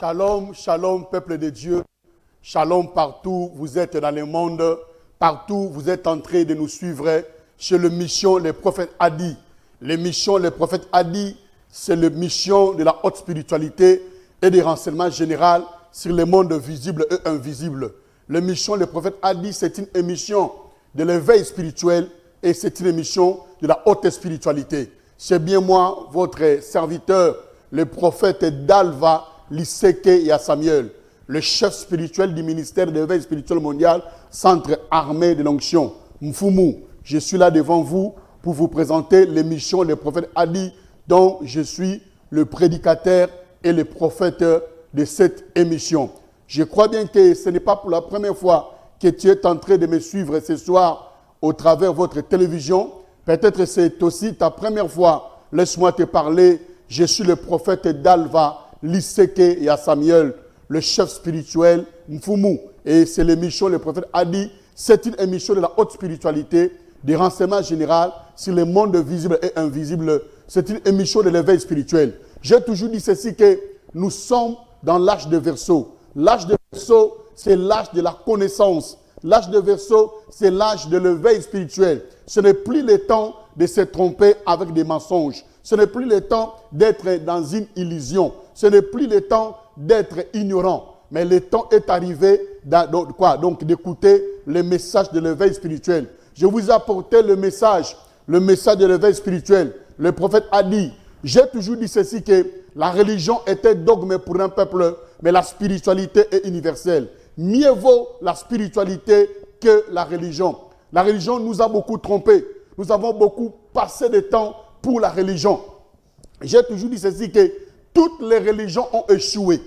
Shalom, shalom, peuple de Dieu. Shalom partout, vous êtes dans le monde. Partout, vous êtes en train de nous suivre chez le mission Les Prophètes Hadi. L'émission Les Prophètes Hadi, c'est la mission de la haute spiritualité et des renseignements généraux sur les mondes visibles et invisibles. L'émission Les Prophètes Hadi, c'est une émission de l'éveil spirituel et c'est une émission de la haute spiritualité. C'est bien moi, votre serviteur, le prophète Dalva Liseke Samuel, le chef spirituel du ministère de l'éveil spirituel mondial, centre armé de l'onction, Mfumu. Je suis là devant vous pour vous présenter l'émission Les Prophètes Hadi, dont je suis le prédicateur et le prophète de cette émission. Je crois bien que ce n'est pas pour la première fois que tu es en train de me suivre ce soir au travers de votre télévision. Peut-être c'est aussi ta première fois. Laisse-moi te parler. Je suis le prophète Dalva Liseke Samuel, le chef spirituel Mfumu. Et c'est l'émission Le Prophète Hadi. C'est une émission de la haute spiritualité, des renseignements généraux sur les mondes visibles et invisibles. C'est une émission de l'éveil spirituel. J'ai toujours dit ceci, que nous sommes dans l'âge de Verseau. L'âge de Verseau, c'est l'âge de la connaissance. L'âge de Verseau, c'est l'âge de l'éveil spirituel. Ce n'est plus le temps de se tromper avec des mensonges. Ce n'est plus le temps d'être dans une illusion. Ce n'est plus le temps d'être ignorant. Mais le temps est arrivé d'écouter le message de l'éveil spirituel. Je vous ai apporté le message de l'éveil spirituel. Le prophète a dit, j'ai toujours dit ceci, que la religion était dogme pour un peuple, mais la spiritualité est universelle. Mieux vaut la spiritualité que la religion. La religion nous a beaucoup trompés. Nous avons beaucoup passé de temps pour la religion. J'ai toujours dit ceci, que toutes les religions ont échoué.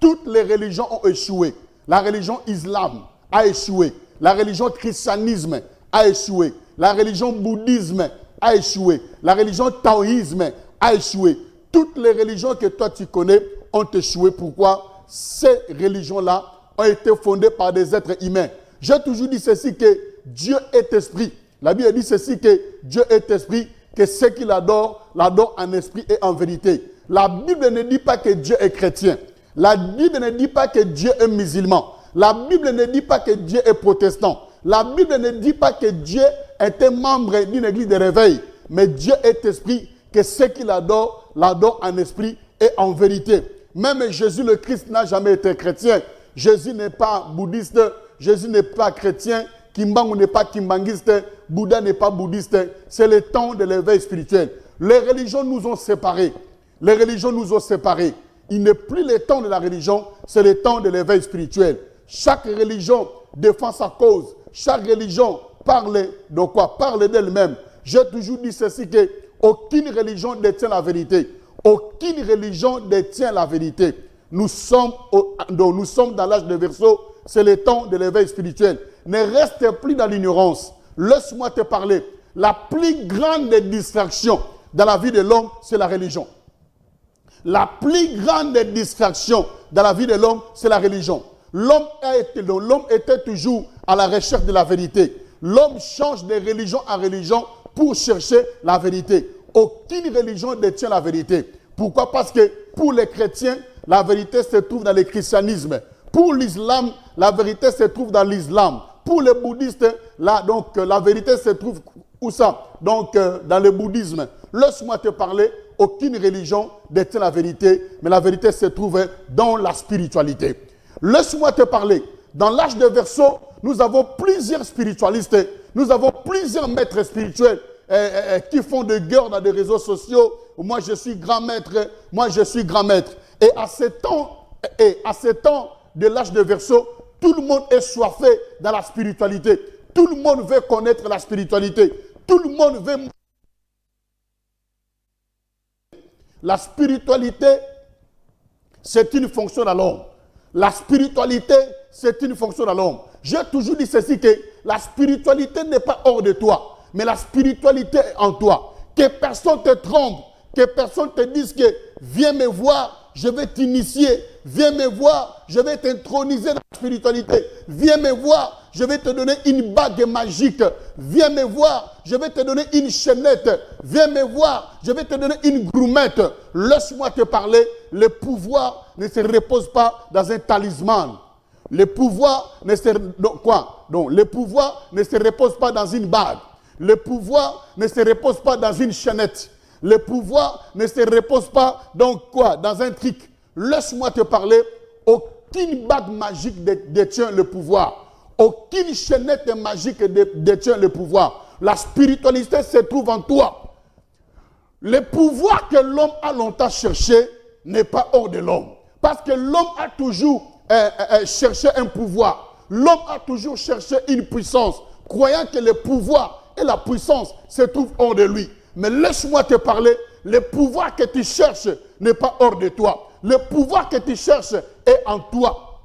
Toutes les religions ont échoué. La religion islam a échoué. La religion christianisme a échoué. La religion bouddhisme a échoué. La religion taoïsme a échoué. Toutes les religions que toi tu connais ont échoué. Pourquoi? Ces religions-là ont été fondées par des êtres humains. J'ai toujours dit ceci, que Dieu est esprit. La Bible dit ceci, que Dieu est esprit, que ceux qui l'adorent en esprit et en vérité. La Bible ne dit pas que Dieu est chrétien. La Bible ne dit pas que Dieu est musulman. La Bible ne dit pas que Dieu est protestant. La Bible ne dit pas que Dieu est un membre d'une église de réveil. Mais Dieu est esprit, que ceux qui l'adorent en esprit et en vérité. Même Jésus le Christ n'a jamais été chrétien. Jésus n'est pas bouddhiste. Jésus n'est pas chrétien. Kimbangu n'est pas kimbangiste. Bouddha n'est pas bouddhiste. C'est le temps de l'éveil spirituel. Les religions nous ont séparés. Les religions nous ont séparés. Il n'est plus le temps de la religion, c'est le temps de l'éveil spirituel. Chaque religion défend sa cause. Chaque religion parle de quoi? Parle d'elle-même. J'ai toujours dit ceci, que aucune religion ne détient la vérité. Aucune religion ne détient la vérité. Nous sommes dans l'âge de Verseau, c'est le temps de l'éveil spirituel. Ne reste plus dans l'ignorance. Laisse-moi te parler. La plus grande distraction dans la vie de l'homme, c'est la religion. La plus grande distraction dans la vie de l'homme, c'est la religion. L'homme était toujours à la recherche de la vérité. L'homme change de religion en religion pour chercher la vérité. Aucune religion ne détient la vérité. Pourquoi? Parce que pour les chrétiens, la vérité se trouve dans le christianisme. Pour l'islam, la vérité se trouve dans l'islam. Pour les bouddhistes, la vérité se trouve où ça? Dans le bouddhisme. Laisse-moi te parler. Aucune religion détient la vérité, mais la vérité se trouve dans la spiritualité. Laisse-moi te parler. Dans l'âge de Verseau, nous avons plusieurs spiritualistes, nous avons plusieurs maîtres spirituels qui font de guerre dans les réseaux sociaux. Moi, je suis grand maître. Moi, je suis grand maître. Et à ce temps de l'âge de Verseau, tout le monde est soifé dans la spiritualité. Tout le monde veut connaître la spiritualité. Tout le monde veut... La spiritualité, c'est une fonction de l'homme. La spiritualité, c'est une fonction de l'homme. J'ai toujours dit ceci, que la spiritualité n'est pas hors de toi, mais la spiritualité est en toi. Que personne te trompe, que personne te dise que viens me voir, je vais t'initier. Viens me voir, je vais t'introniser dans la spiritualité. Viens me voir, je vais te donner une bague magique. Viens me voir, je vais te donner une chaînette. Viens me voir, je vais te donner une gourmette. Laisse-moi te parler. Le pouvoir ne se repose pas dans un talisman. Le pouvoir ne se, le pouvoir ne se repose pas dans une bague. Le pouvoir ne se repose pas dans une chaînette. Le pouvoir ne se repose pas dans un truc. Laisse-moi te parler. Aucune bague magique détient le pouvoir. Aucune chaînette magique détient le pouvoir. La spiritualité se trouve en toi. Le pouvoir que l'homme a longtemps cherché n'est pas hors de l'homme. Parce que l'homme a toujours cherché un pouvoir. L'homme a toujours cherché une puissance, croyant que le pouvoir et la puissance se trouvent hors de lui. Mais laisse-moi te parler, le pouvoir que tu cherches n'est pas hors de toi. Le pouvoir que tu cherches est en toi.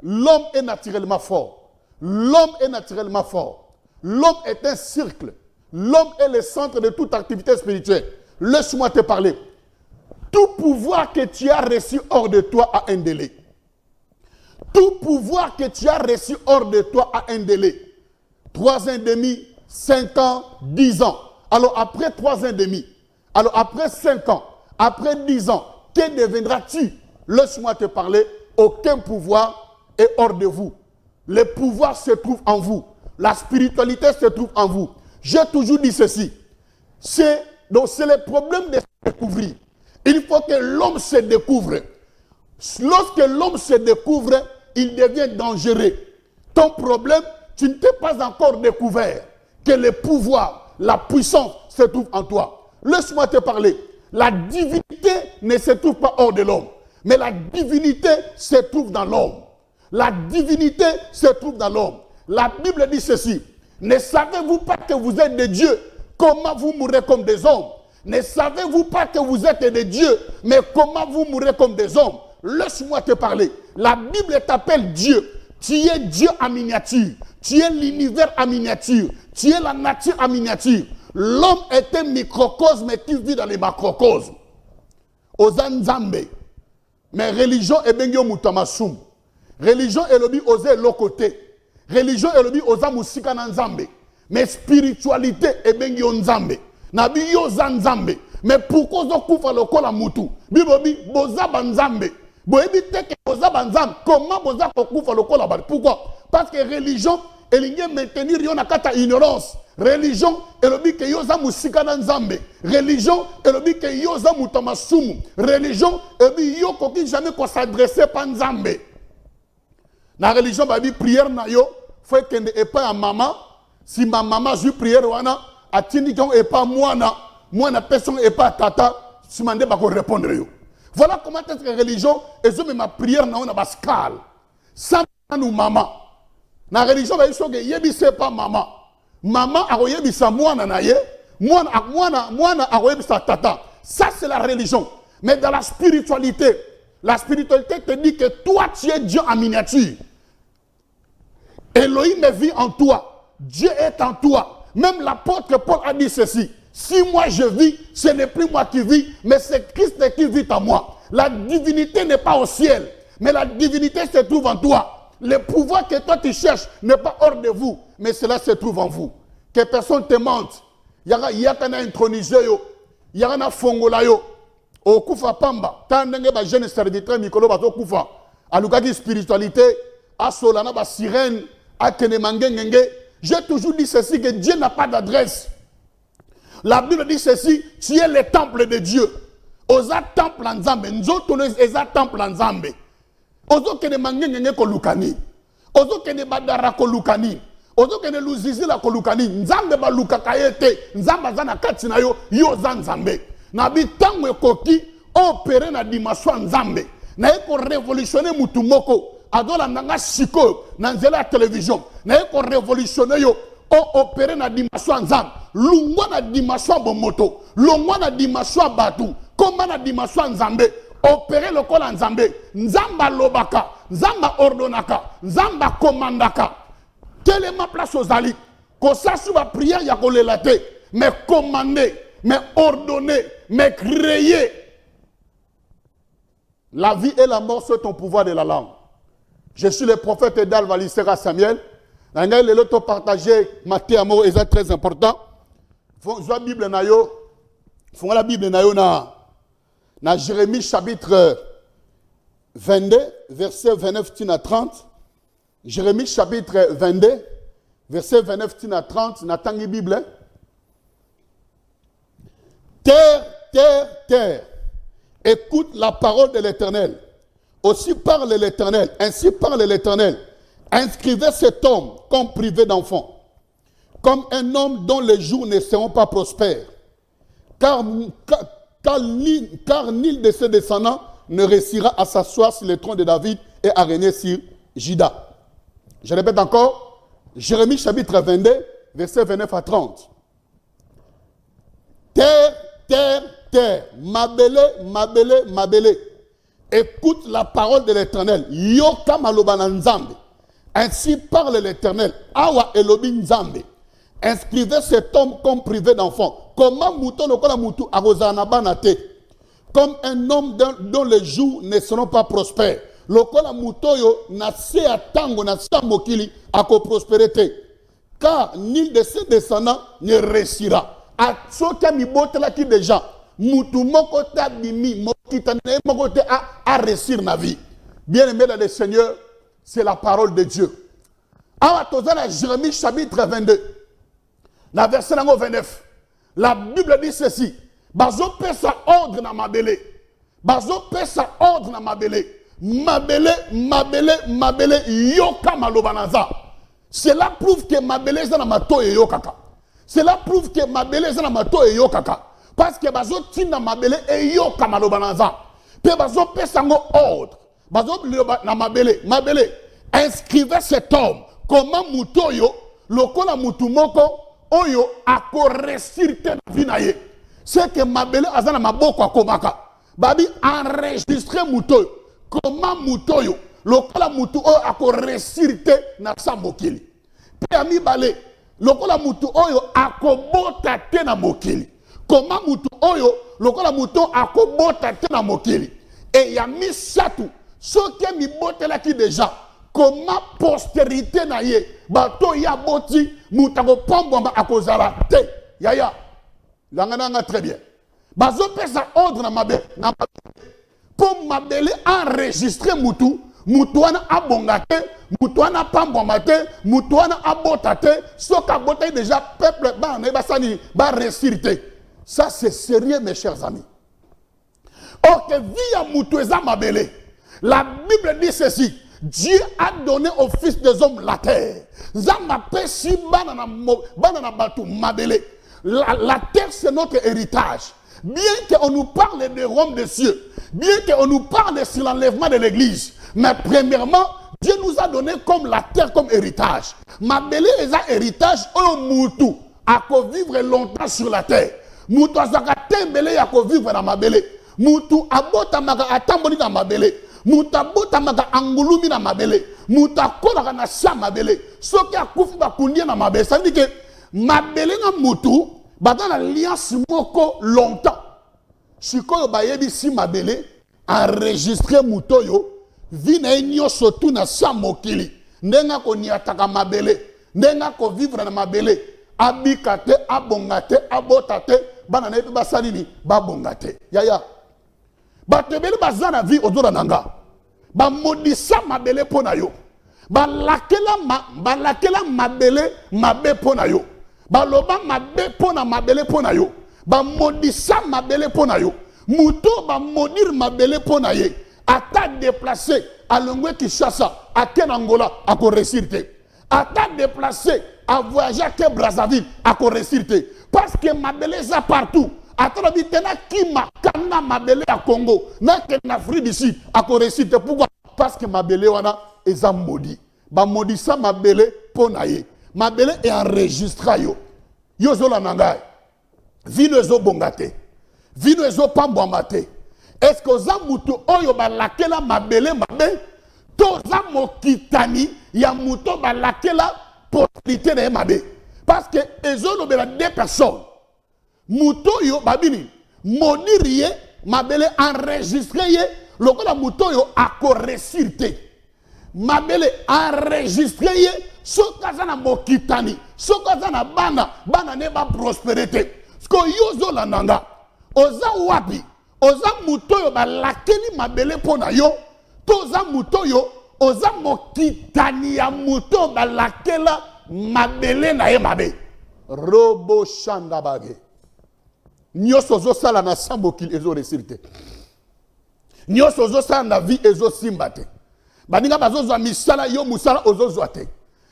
L'homme est naturellement fort. L'homme est naturellement fort. L'homme est un cercle. L'homme est le centre de toute activité spirituelle. Laisse-moi te parler. Tout pouvoir que tu as reçu hors de toi a un délai. Tout pouvoir que tu as reçu hors de toi a un délai. 3 ans et demi, 5 ans, 10 ans. Alors après 3 ans et demi, alors après 5 ans, après 10 ans, que deviendras-tu? Laisse-moi te parler. Aucun pouvoir est hors de vous. Le pouvoir se trouve en vous. La spiritualité se trouve en vous. J'ai toujours dit ceci. C'est le problème de se découvrir. Il faut que l'homme se découvre. Lorsque l'homme se découvre, il devient dangereux. Ton problème, tu ne t'es pas encore découvert que le pouvoir, la puissance se trouve en toi. Laisse-moi te parler. La divinité ne se trouve pas hors de l'homme, mais la divinité se trouve dans l'homme. La divinité se trouve dans l'homme. La Bible dit ceci. Ne savez-vous pas que vous êtes des dieux? Comment vous mourrez comme des hommes? Ne savez-vous pas que vous êtes des dieux? Mais comment vous mourrez comme des hommes? Laisse-moi te parler. La Bible t'appelle Dieu. Tu es Dieu en miniature. Tu es l'univers en miniature. Tu es la nature en miniature. L'homme est un microcosme qui vit dans les macrocosmes. Aux Nzambe. Mais religion est bien mutamasum. Religion est le osé l'autre côté. Religion est le osa musika na Nzambe. Mais spiritualité est bien Nzambe. Nabi yo Nzambe. Mais pourquoi vous kufa lokola mutu? Bibobi boza banzambe. Boebi teke boza banzambe. Comment boza kufa lokola bari? Pourquoi? Parce que religion elle vient maintenir yon akata ignorance. Religion est le but que yoza musika na Nzambe. Religion est le but que yoza mutamasumu. Religion est le but yo koki jamais qu'on s'adresser pas Nzambe. Na religion babi prière na yo faut que ne pas à maman. Si ma maman joue prière wana atini kon et pas moi na personne et pas tata si mande ba ko répondre yo. Voilà comment est-ce que religion et zo ma prière na on bascal. Sans nous maman. Na religion ba iso ke yebi c'est pas maman. Maman a yebi sa mwana na ye, mwana a yebi sa tata. Ça c'est la religion. Mais dans la spiritualité te dit que toi tu es Dieu en miniature. Elohim vit en toi. Dieu est en toi. Même l'apôtre Paul a dit ceci. Si moi je vis, ce n'est plus moi qui vis, mais c'est Christ qui vit en moi. La divinité n'est pas au ciel, mais la divinité se trouve en toi. Le pouvoir que toi tu cherches n'est pas hors de vous, mais cela se trouve en vous. Que personne te mente. Il y a un intronisé, il y a un fongola yo. Au kufa pamba, tant que jeune serviteur Mikolo bato kufa. Alukaki spiritualité, a solana ba sirène, a kenemangengenge. J'ai toujours dit ceci, que Dieu n'a pas d'adresse. La Bible dit ceci, tu es le temple de Dieu. Oza temple en Nzambe, nzoto eza temple en Nzambe. Ozo kenemangengenge ko lukani. Ozo kene badara ko lukani. Ozo kene luzizi la ko lukani. Nzambe ba lukaka yete, Nzamba zana kati na yo, yo za Nzambe. Na bitango ekoki opéré na dimension Nzambe. Na eko révolutionner mutu moko. Adola nanga siko na nzela ya télévision. Na eko révolutionner yo o opéré na dimension Nzambe. Lungwa na dimension bomoto. Lungwa na dimension batu. Koma na dimension Nzambe. Opéré le kol Nzambe. Nzamba lobaka. Nzamba ordonaka. Nzamba commandaka. Quelle est ma place aux ali? Ko sasu ba prière ya kolelate. Mais commander. Mais ordonner, mais créer. La vie et la mort sont ton pouvoir de la langue. Je suis le prophète d'Al Valisera Samuel. Nangai le loto partager Matthieu amour est très important. Faut la Bible na yo. Faut la Bible na yo na Jérémie chapitre 22 verset 29 à 30. Jérémie chapitre 22 verset 29 à 30 na tangi Bible. Terre, terre, terre, écoute la parole de l'Éternel. Aussi parle l'Éternel, ainsi parle l'Éternel. Inscrivez cet homme comme privé d'enfant, comme un homme dont les jours ne seront pas prospères. Car nul de ses descendants ne réussira à s'asseoir sur le trône de David et à régner sur Juda. Je répète encore, Jérémie chapitre 22, versets 29 à 30. Terre, terre, terre, mabele, mabele, mabele. Écoute la parole de l'Éternel. Yoka malobana nzambe. Ainsi parle l'Éternel. Awa elobi nzambe. Inscrivez cet homme comme privé d'enfant. Comment mouton lokola moutou arosana banate. Comme un homme dont les jours ne seront pas prospères. Lokola mouton yo na se atango na sa mokili ako prospérité. Car nul de ses descendants ne réussira. A soka mi botela ki déjà. Moutou moko ta bimi mokita ne moko te a réussir na vie. Bien aimé dans le Seigneur, c'est la parole de Dieu. Awa tozana Jérémie chapitre 22. La verset 29. La Bible dit ceci. Bazo pesa ordre na mabele. Bazo pesa ordre na mabele. Mabele, mabele, mabele, yoka malobanaza. Cela prouve que mabele zana mato e yokaka. Cela prouve que mabele zana mato e yokaka. Parce que bazo tina mabele e yoka malobanaza. Pe bazo pesa ngo ordre. Bazo na mabele, mabele. Inscrivez cet homme. Comment mutoyo, lokola mutumoko, oyo ako resirte na vinaye. C'est que mabele azana maboko akomaka. Babi enregistré mutoyo. Comment mutoyo, lokola mutu oyo ako resirte na sambokili. Pe ami bale, lokola mutu oyo ako bota te na mokili. Comment mutu oyo, lokola mutu ako bota te na mokili. Et ya misatu, soke mi botela ki déjà. Comment postérité na ye, bato ya boti, mutako pambamba akozala te. Yaya, langananga très bien. Bazo pesa ordre na mabe, pour mabele enregistrer mutu, mutuana abongate, mutuana pambambate, mutuana abotate, soka bote déjà peuple basani ba resirte. Ça c'est sérieux mes chers amis. Or que via mutueza mabele, la Bible dit ceci. Dieu a donné au fils des hommes la terre. Si la terre c'est notre héritage. Bien qu'on nous parle des royaumes des cieux, bien qu'on nous parle sur l'enlèvement de l'église, mais premièrement, Dieu nous a donné comme la terre comme héritage. Mabele est un héritage au moutou, à vivre longtemps sur la terre. Moutou a tembele à vivre dans mabele. Moutou a bota maga atamboli dans mabele. Muta bota maga angulumi na mabele. Muta kola na sa mabele. Soki akufi ba kundia na mabele. Ça veut dire que mabele na mutu ba dans l'alliance moko longtemps. Sikoyo ba yebi si mabele enregistré mutoyo vina enyo sotu na sa mokili. Ndenga ko niataka mabele. Ndenga ko vivre na mabele. Abikate, abongate, abotate, bana na yebi basalini babongate. Yaya. Batebele bazana vie odora nanga. Ba modisa mabele pona yo. Ba lakela mabele mabe pona yo. Ba loba mabe pona mabele pona yo. Ba modisa mabele pona yo. Muto ba modir mabele pona ye. Ata déplacé à Longwe Kinshasa, à Kenangola, à Koresirte. Ata déplacé à voyager à Brazzaville, à Koresirte. Parce que mabele est partout. Attends, qui m'a kana mabele à Congo, na en Afrique d'ici, à Koresite. Pourquoi? Parce que mabele wana est un maudit. Ba maudit ça mabele ponaye. Mabele est enregistré yo. Yo zo la nangai. Vino zo bongate. Vino zo pambwamate. Est-ce que za mutu oyo ba lakela mabele mabe? To za mokitani ya muto ba lakela possibilité de mabe. Parce que ezo no bela deux personnes. Mutoyo babini monirie mabele enregistré ye lokola mutoyo ako resirte mabele enregistré ye sokaza na mokitani, sokaza na bana ne ba prospérité. Sko yozo la nanga. Oza wapi? Oza mutoyo ba lakeli mabele pona yo. Toza mutoyo, oza mokitani ya muto ba lakela mabele na ye mabe. Robo shanda bage. Nyoso zo sala na sambo kil ezo resirte. Nyoso zo sala na vie ezo simbate. Baninga bazozo misala yo musala ozozo ate.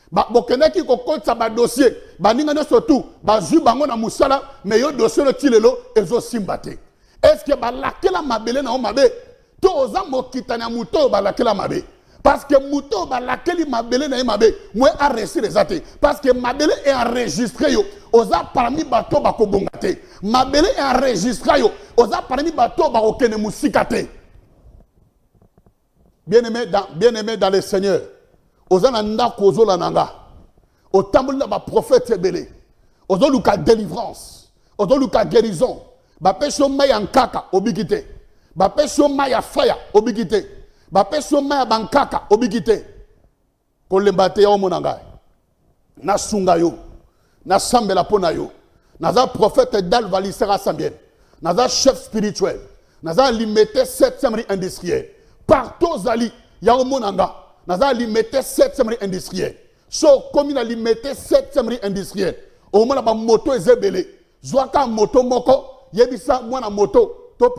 Ba bokeneki kokotsa ba dossier. Baninga nyoso tu bazu bango na musala mais yo dossier le tilelo ezo simbate. Est-ce que ba lakela mabele na o mabe? To oza mokitani ya muto ba lakela mabe. Parce que muto ba lakeli mabele na mabe, moi arrêter les athées. Parce que mabele est enregistré yo. Oza parmi bato ba kobongate. Mabele est enregistré yo. Oza parmi bato ba okene musikate. Bien-aimé dans le Seigneur. Oza nanda kozo la nanga. O tamboli ba prophète belé. Ozo luka délivrance. Ozo luka guérison. Ba peso maya nkaka obigité. Ba peso maya faya obigité. Ba peso maya bankaka obigité. Kolembate ya omonanga. Na sunga yo. Na sambela pona yo. Naza prophète dal valisera sambien. Naza chef spirituel. Naza limité 7e ri industriel. Partout zali ya omonanga. Naza limité 7e ri industriel. So comme na limité 7e ri industriel. Au moment ba moto ezebele. Zwaka moto moko yebisa mwana moto to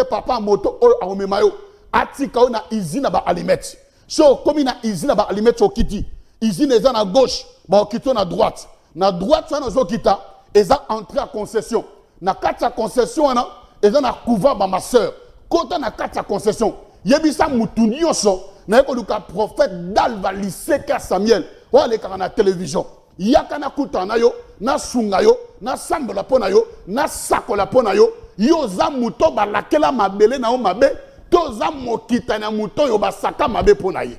papa moto o awomemayo. Atika na usine ba alimete. So comme na usine ba alimete okiti. Usine eza na gauche, ba okito na droite. Na droite ça na zokita, eza entrée à concession. Na kati ya concession na eza na couvent ba ma sœur. Kota na kati ya concession. Yebisa mutu nyonso na yeko luka prophète Dalva Liseka Samuel. Wa le kana na télévision. Yaka na kuta na yo, na sunga yo, na sambola pona yo, na sakola pona yo. Yo za muto ba lakela mabele na o mabe. Toza mokita na muto yo basaka mabe pona ye.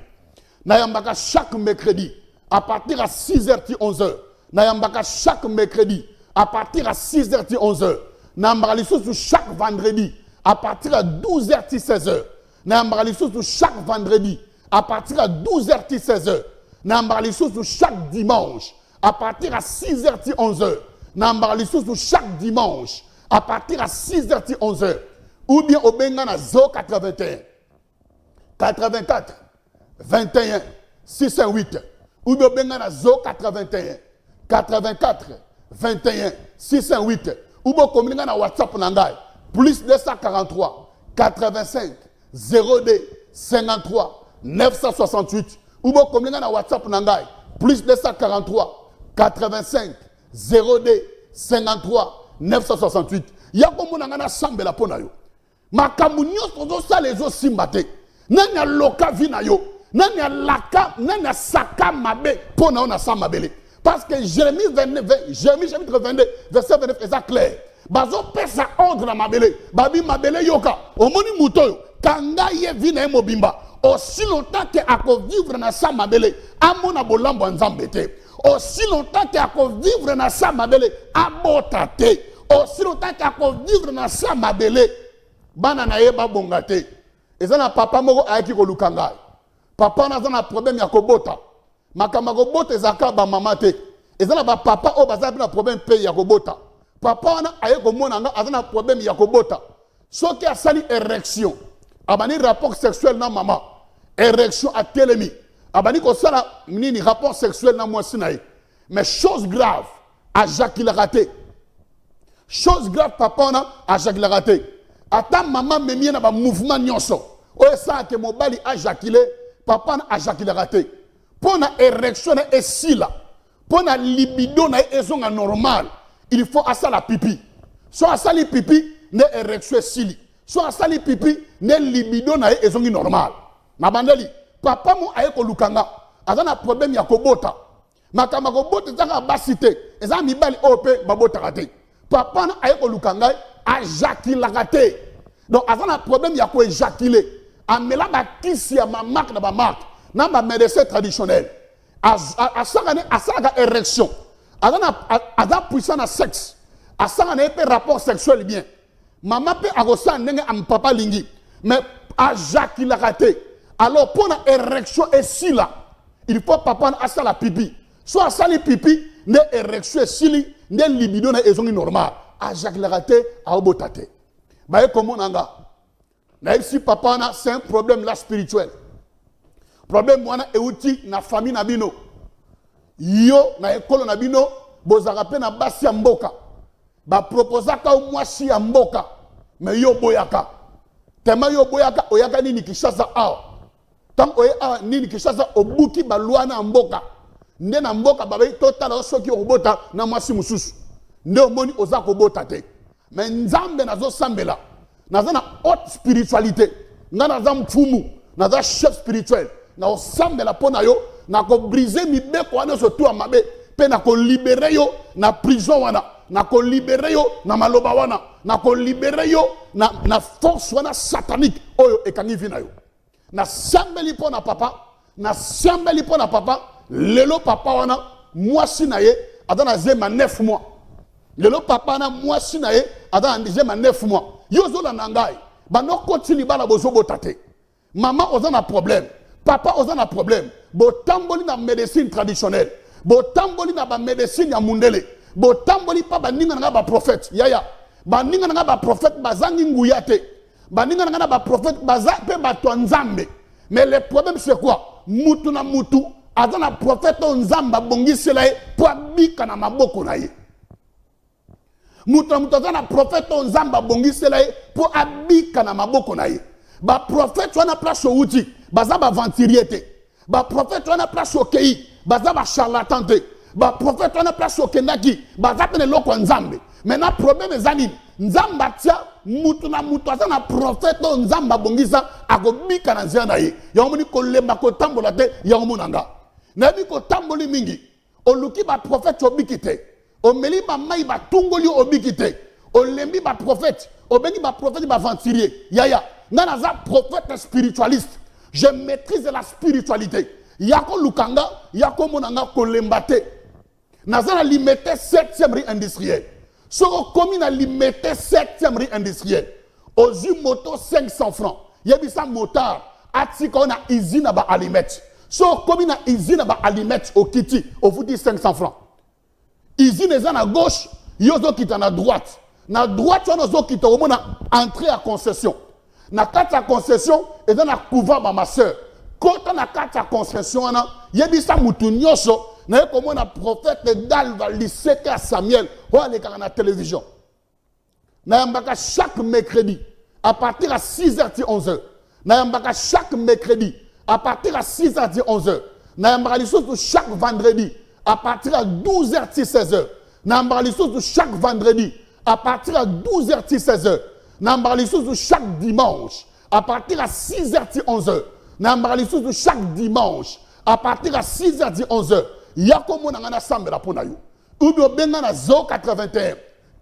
Na yambaka chaque mercredi à partir à 6h 11h. Na yambaka chaque mercredi à partir à 6h 11h. Na yambaka lisusu chaque vendredi à partir à 12h 16h. Na yambaka lisusu chaque vendredi à partir à 12h 16h. Na yambaka lisusu chaque dimanche à partir à 6h 11h. Na yambaka lisusu chaque dimanche à partir à 6h 11h. Ou bien au Bengana 081 84 21 608. Ou bien au Bengana 081 84 21 608. Ou bien au Bengana WhatsApp Nangai plus 243 85 02 53 968. Ou bien au Bengana WhatsApp Nangai plus 243 85 02 53 968. Yako monangana sambela pona yo. Makambu nyonso ozosala ezosima te. Nani aloka vi na yo. Nani alaka, nani asaka mabe pona yo na sa mabele. Parce que Jérémie chapitre 22 verset 29 est clair. Bazo pesa ordre na mabele. Babi mabele yoka. Omoni muto yo. Kanga ye vi na ye mobimba. Aussi longtemps que ako vivre na sa mabele. Amona bolambo nzambe te. Aussi longtemps que ako vivre na sa mabele. Abota te. Aussi longtemps que ako vivre na sa mabele. Bana na ye babonga te. Eza na papa moko ayaki koluka ngai. Papa na na problème ya kobota. Makamba kobota ezaka ba mama te. Eza na ba papa o baza na problème pe ya kobota. Papa na aye komona nga azana problème ya kobota. Soki asali érection. Abani rapport sexuel na mama. Érection a telemi. Abani ko sala nini rapport sexuel na mwasi na ye. Mais chose grave, a Jacques il a raté. Chose grave papa na a Jacques il a raté. Ata maman memie na ba mouvement nyonso. Oye sa ke mobali a jaculé, papa na a jaculé raté. Pona érection na esila. Pona libido na ezonga normal. Il faut asala pipi. So asali pipi ne érection esili. So asali pipi ne libido na ezongi normal. Na bandeli papa mo aye ko lukanga. Azana problème ya kobota. Makama kobota zaka basite. Eza mibali ope babota raté. Papa na aye ko lukanga. A jaculé. Donc, avant un problème, il y a quoi éjaculer. Amela ba kisi ya ma marque na ba marque. Na ba médecin traditionnel. A ça érection. A puissant na sexe. A ça un rapport sexuel bien. Maman peut agosa ndenge am papa lingi. Mais a jaculé. Alors pour la érection ici là. il faut papa na asala pipi. Soit asali pipi, ne érection sili, ne libido na ezongi normal. A Jacques Laraté, a obotate. Baye comment nanga. Na ici papa na c'est un problème là spirituel. Problème moi na euti na famille na bino. Yo na ekolo na bino bozaka pe na basi ya mboka. Ba proposaka au mwasi ya mboka. Mais yo boyaka. Tema yo boyaka oyaka nini Kinshasa awa. Tant oye awa nini Kinshasa obuki balwa na mboka. Nde na mboka babai totala soki obota na mwasi mususu. Nde omoni oza kobota te. Mais nzambe nazo sambela. Naza na haute spiritualité. Nga naza mfumu, naza chef spirituel. Na osambela pona yo, na ko briser mibeko wana so tout amabe, pe na ko libérer yo na prison wana, na ko libérer yo na maloba wana, na ko libérer yo na force wana satanique oyo ekangi vina yo. Na sambeli pona papa, na sambeli pona papa, lelo papa wana mwasi na ye adana zema 9 mois. Lelo papa na mwasi na ye adana zema 9 mois. Yo zo la nangai, bano continue bala bozo botate. Maman oza na problème. Papa oza na problème. Bo tamboli na médecine traditionnelle. Bo tamboli na ba médecine ya mundele. Bo tamboli pa ba ninga na ba prophète. Yaya. Ba ninga na ba prophète bazangi nguyate. Ba ninga na ba prophète baza pe ba nzambe. Mais le problème c'est quoi? Mutu na mutu azana prophète nzamba bongisela ye po abika na maboko na ye. Mutu na mutu azana prophète nzamba bongisela ye po abika na maboko na ye. Ba prophète wana place au outil. Baza ba ventiriete. Ba prophète wana place au kei. Baza ba charlatan te. Ba prophète wana place au kendaki. Baza pene loko nzambe. Maintenant problème ezani. Nzamba tia mutu na mutu azana prophète nzamba bongisa akobika na nzia na ye. Yomoni ko lemba ko tambola te yomonanga. Na bi ko tamboli mingi. Oluki ba prophète obikite. Omeli ba mai ba tungoli obikite. Olembi ba prophète. Obengi ba prophète ba ventirier. Yaya. Nanaza prophète spiritualiste. Je maîtrise la spiritualité. Yako Lukanga, Yako Monanga Kolembate. Nazana limité 7e rue industrielle. Soko commune a limité 7e rue industrielle. Ozu moto 500 francs. Yebisa motard. Atika on a usine ba alimet. Soko commune a usine ba alimet au Kiti. On vous dit 500 francs. Usine est à gauche, yozo qui est à droite. Na droite, yozo qui est à entrée à concession. Na carte à concession et dans la couvent ma soeur. Quand on a carte à concession il y a dit ça mutunyoso na comme on a prophète d'Alva Liseka Samuel ou à la télévision. Na yambaka chaque mercredi à partir à 6h 11h. Na yambaka chaque mercredi à partir à 6h 11h. Na yambaka chaque vendredi à partir à 12h 16h. Na yambaka chaque vendredi à partir à 12h 16h. Nambaralisou chaque dimanche à partir à 6h 11h. Nambaralisou chaque dimanche à partir à 6h 11h. Yakomo nangana sambela pona yo. Udo benga na 081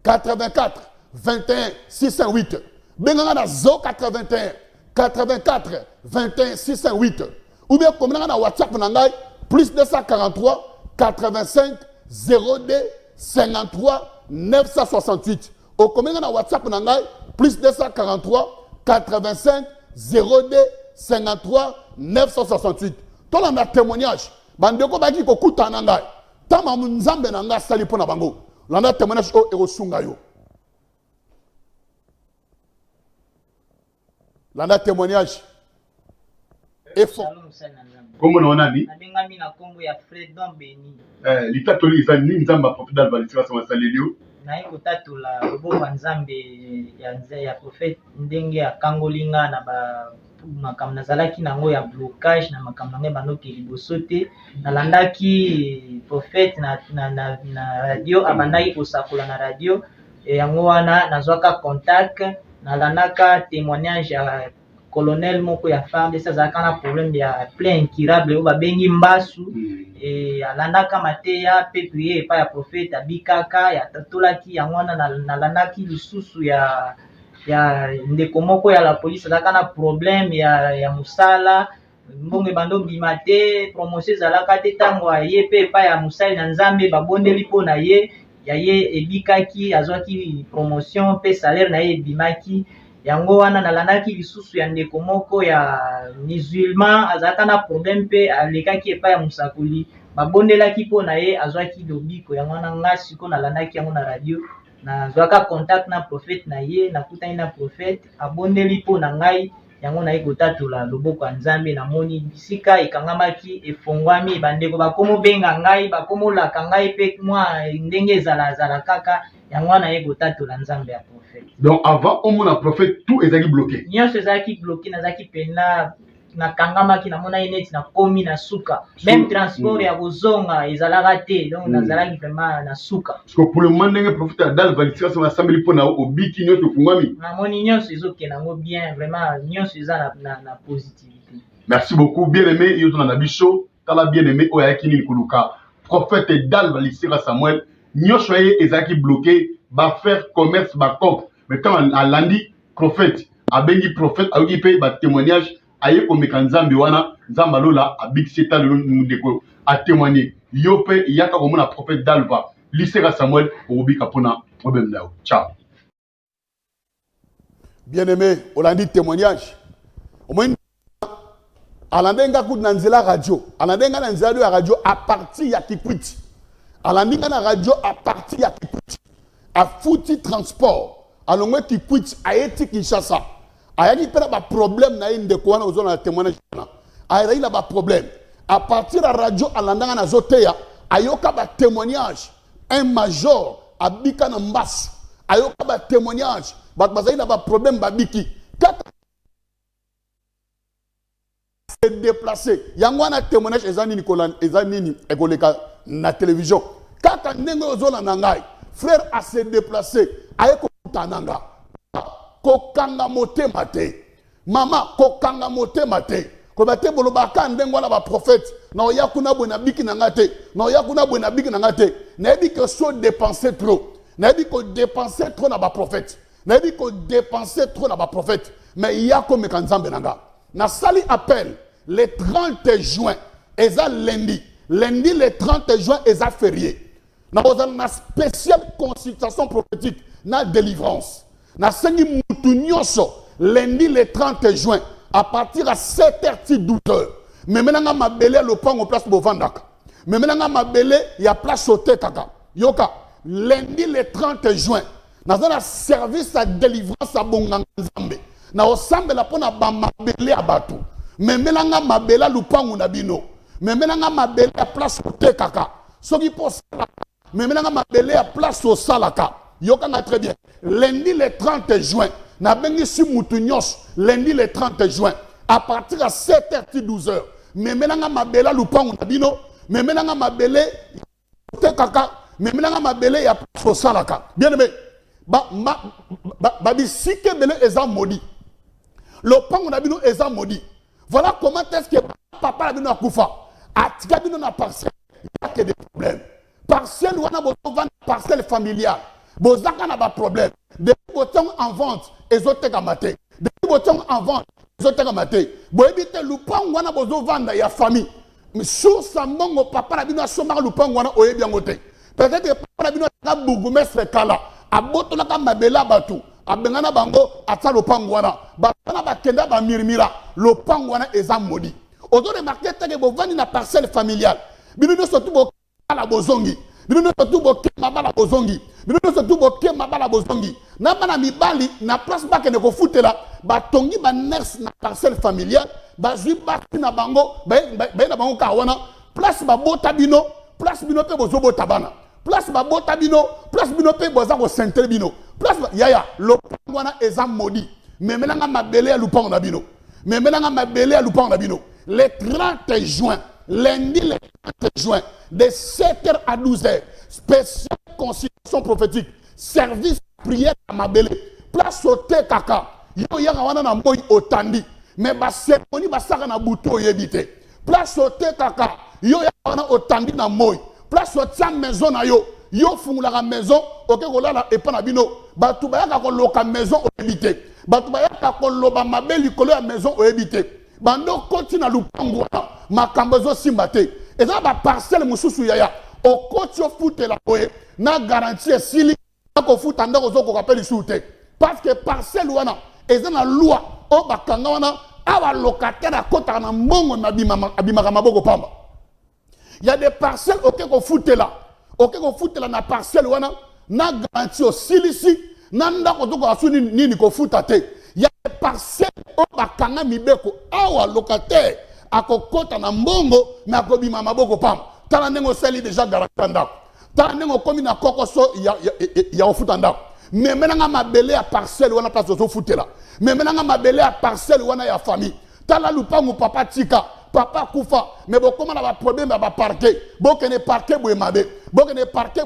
84 21 608. Benga na 081 84 21 608. Ou bien comme na WhatsApp nangai plus 243 85 02 53 968. Au combien na WhatsApp nangai plus 243 85 02 53 968. Tout le monde témoignage. Bandeko baki ko kuta nangai. Tama munzambe nanga sali pona bango. Landa témoignage o erosunga yo. Landa témoignage. Et fort. Comment on a dit? Nabengami na kombo ya Fredon Beni. Litatoli ezali nzamba profita d'Alvalisi wa salelio. Na ekotatola loboko nzambe ya prophète ndenge akangolinga na ba makambo nazalaki nango ya blocage na makambo nango banoki liboso te nalandaki prophète na radio abandaki kosakola na radio yango wana nazwaka contact nalandaka témoignage ya colonel moko ya femme ça azalaka na problème ya plein incurable oyo babengi mbasu alandaka mateya mpe priye epai ya prophète abikaka yatatolaki yango wana nalandaki lisusu ya ndeko moko ya la police azalaka na problème ya mosala mbongo ebanda obima te promotion ezalaka te ntango aye mpe epai ya mosali na nzambe babondeli mpo na ye ya ye ebikaki azwaki promotion mpe salaire na ye ebimaki yango wana nalandaki lisusu ya ndeko moko ya musulman azalaka na problème pe alekaki epai ya musakoli babondelaki mpo na ye azwaki lobiko yango wana nga siko nalandaki yango na radio nazwaka contact na prophète na ye nakutani na prophète abondeli mpo na ngai yango naye kotatola loboko ya nzambe namoni bisika ekangamaki efongwami bandeko bakomobenga ngai bakomolaka ngai mpe mwa ndenge ezala kaka yango wana ye kotatola nzambe ya prophète. Donc avant au moins la prophète tout ezalaki bloqué. Nyonso ezalaki bloqué nazalaki pena nakangamaki namona ye neti nakomi na suka même transport ya kozonga ezalaka te donc nazalaki vraiment na suka. Parce que pour le moment ndenge prophète Adal valitika sama sambeli mpona obiki nyonso fungwami. Namoni nyonso ezokenda ngo bien vraiment nyonso eza na positivité. Merci beaucoup bien-aimé yoto na biso tala bien-aimé oyaki nini koluka prophète Adal valitika Samuel nyonso ye ezalaki bloqué ba faire commerce ba compte mais quand alandi prophète abengi prophète ayoki pe ba témoignage aye komeka nzambe wana nzamba lola abikisi ta lelo ndeko a témoigner yo pe yaka komona prophète Dalva liseka Samuel obika pona problème là. Ciao. Bien-aimé, olandi témoignage. Au moins alandenga ku nanzela radio, alandenga nanzela radio à partir ya Kikwiti. Alandinga na radio à partir ya Kikwiti. A fouti transport. Alongwe Kikwiti ayeti Kinshasa. Ayaki pena ba problème na inde ko wana ozona témoignage na. Ayaki la ba problème. À partir de la radio alandanga na zoteya ayoka ba témoignage. Un major abika na mbas. Ayoka ba témoignage. Bat bazali na ba problème babiki. Kaka se déplacer. Yangwana témoignage ezani Nicolas ezani ekoleka na télévision. Kaka ndenge ozona na ngai. Frère a se déplacer. Ayeko tananga. Kokanga motema te. Mama kokanga motema te. Kobate bolobaka ndengo na ba prophète. Na oyakuna bona biki na ngate. Na oyakuna bona biki na ngate. Na dit que so dépenser trop. Na dit que dépenser trop na ba prophète. Na dit que dépenser trop na ba prophète. Mais yako mekanzambe nanga. Na sali appel le 30 juin eza lundi. Lundi le 30 juin eza férié. Na ozana spéciale consultation prophétique na délivrance. Na sengi mutu nyonso lundi le 30 juin à partir à 7h 12h. Mais maintenant ma belé le pan en place bovandaka. Mais maintenant ma belé il y a place au kaka. Yoka lundi le 30 juin dans un service à délivrance à Bonganzambe. Na osambe la pona ba ma belé à batou. Mais maintenant ma belé le pan on abino. Mais maintenant ma belé à place au kaka. Soki pour mais maintenant ma belé à place au salaka. Yoka na très bien. Lundi le 30 juin, na bengi si mutunyos, lundi le 30 juin, à partir à 7h 12h. Mais maintenant ma belé lupango nabino, mais maintenant ma belé te kaka, mais maintenant ma belé ya place au salaka. Bien aimé, bisike belé eza maudit. Lupango nabino eza maudit. Voilà comment est-ce que papa nabino akufa. Atika bino na parcelle, il y a que des problèmes. Parcelle wana bovan parcelle familiale. Bozaka na ba problème. Depuis botong en vente, ezoteka maté. Depuis botong en vente, ezoteka maté. Boebite lupang wana bozo vanda ya famille. Mais sur sa mongo papa na bino somba lupang wana oyebi yangote. Peut-être que papa na bino na bourgmestre kala. Aboto na ka mabela batu. Abengana bango ata lupang wana. Bana bakenda ba mirmira. Lupang wana eza modi. Ozo remarquer que bovandi na parcelle familiale. Bino surtout bo kala bozongi. Bino surtout bo kemabala bozongi. Bino surtout bo kemabala bozongi. Na bana mibali na place ba kene ko futela ba tongi ba nurse na parcelle familiale ba zui ba na bango ba na bango ka wana place ba bota bino place bino pe bozo bota bana place ba bota bino place bino pe boza ko sentel bino place yaya lo wana eza modi mais menanga mabele ya lupango na bino mais menanga mabele ya lupango na bino le 30 juin lundi le 30 juin de 7h à 12h spéciale consultation prophétique service prière à mabele place au te kaka yo yaka wana na moyi otandi mais ba cérémonie ba saka na buto yebite place au te kaka yo yaka wana otandi na moyi place au tia maison na yo yo fungula ka maison oke kolala epa na bino batu bayaka koloka maison oyebite batu bayaka koloba mabeli kolo ya maison oyebite bando koti na lupango wana makambo zo simba te eza ba parcelle mususu yaya okoti ofutela oye na garantie sili ko futa ndako zo ko kapeli sute parce que parcelle wana et ça la loi o bakanga wana awa locataire akota na mbongo na bimaka maboko pamba. Il y a des parcelles auxquelles on fout là. Auxquelles on fout là na parcelle wana na garantie au silisi na ndako to ko asuni nini ko fout ate. Il y a des parcelles o bakanga mibeko awa locataire akokota na mbongo na ko bimaka maboko pamba. Tala nengo seli déjà garantie ndako. Tala nengo komi na kokoso ya ofuta ndako. Mais maintenant mabele à parcelle wana place au fout là. Mais maintenant mabele à parcelle wana ya famille. Tala lupangu papa tika. Papa Koufa, mais bon, comment on a un problème à parquer? Bon, qu'on est parqué, bon, est parqué,